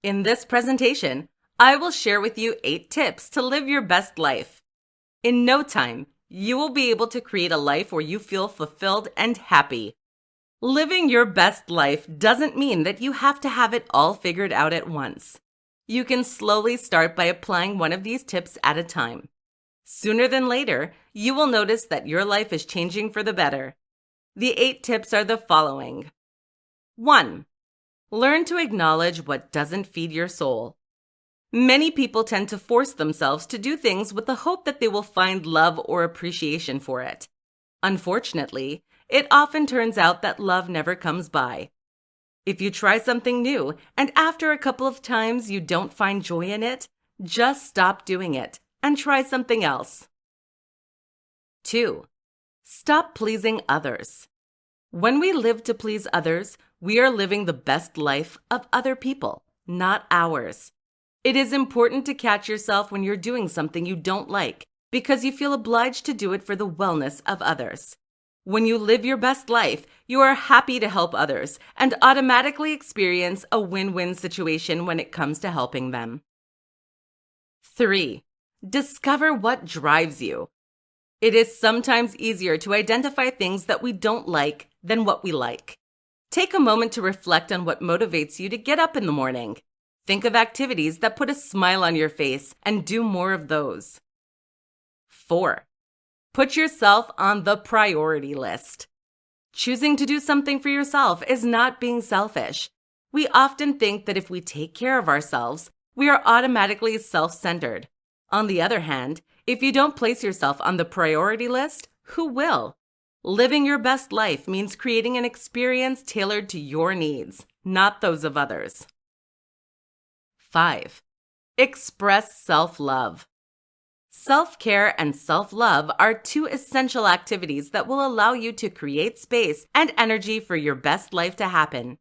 In this presentation, I will share with you 8 tips to live your best life. In no time, you will be able to create a life where you feel fulfilled and happy. Living your best life doesn't mean that you have to have it all figured out at once. You can slowly start by applying one of these tips at a time. Sooner than later, you will notice that your life is changing for the better. The 8 tips are the following. 1. Learn to acknowledge what doesn't feed your soul. Many people tend to force themselves to do things with the hope that they will find love or appreciation for it. Unfortunately, it often turns out that love never comes by. If you try something new and after a couple of times you don't find joy in it, just stop doing it and try something else. 2. Stop pleasing others. When we live to please others, we are living the best life of other people, not ours. It is important to catch yourself when you're doing something you don't like because you feel obliged to do it for the wellness of others. When you live your best life, you are happy to help others and automatically experience a win-win situation when it comes to helping them. 3. Discover what drives you. It is sometimes easier to identify things that we don't like than what we like. Take a moment to reflect on what motivates you to get up in the morning. Think of activities that put a smile on your face and do more of those. 4. Put yourself on the priority list. Choosing to do something for yourself is not being selfish. We often think that if we take care of ourselves, we are automatically self-centered. On the other hand, if you don't place yourself on the priority list, who will? Living your best life means creating an experience tailored to your needs, not those of others. 5. Express self-love. Self-care and self-love are 2 essential activities that will allow you to create space and energy for your best life to happen.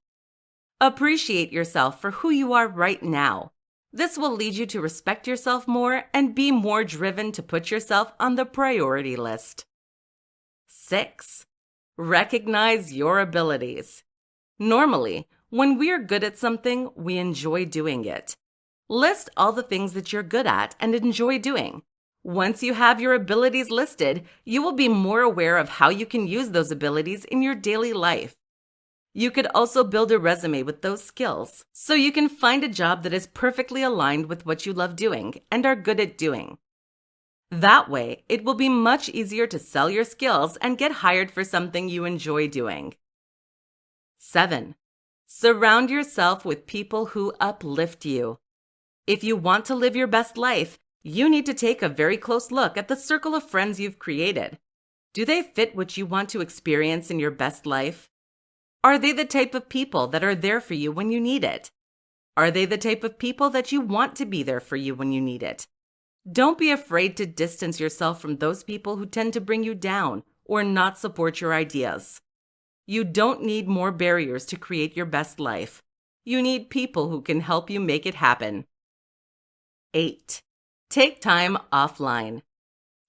Appreciate yourself for who you are right now. This will lead you to respect yourself more and be more driven to put yourself on the priority list. 6. Recognize your abilities. Normally, when we're good at something, we enjoy doing it. List all the things that you're good at and enjoy doing. Once you have your abilities listed, you will be more aware of how you can use those abilities in your daily life. You could also build a resume with those skills, so you can find a job that is perfectly aligned with what you love doing and are good at doing. That way, it will be much easier to sell your skills and get hired for something you enjoy doing. 7. Surround yourself with people who uplift you. If you want to live your best life, you need to take a very close look at the circle of friends you've created. Do they fit what you want to experience in your best life? Are they the type of people that are there for you when you need it? Are they the type of people that you want to be there for you when you need it? Don't be afraid to distance yourself from those people who tend to bring you down or not support your ideas. You don't need more barriers to create your best life. You need people who can help you make it happen. 8. Take time offline.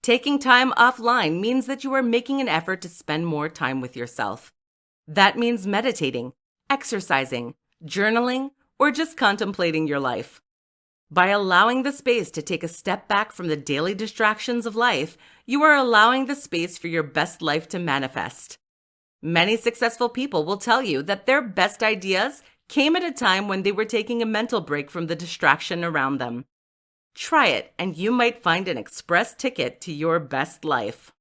Taking time offline means that you are making an effort to spend more time with yourself. That means meditating, exercising, journaling, or just contemplating your life. By allowing the space to take a step back from the daily distractions of life, you are allowing the space for your best life to manifest. Many successful people will tell you that their best ideas came at a time when they were taking a mental break from the distraction around them. Try it, and you might find an express ticket to your best life.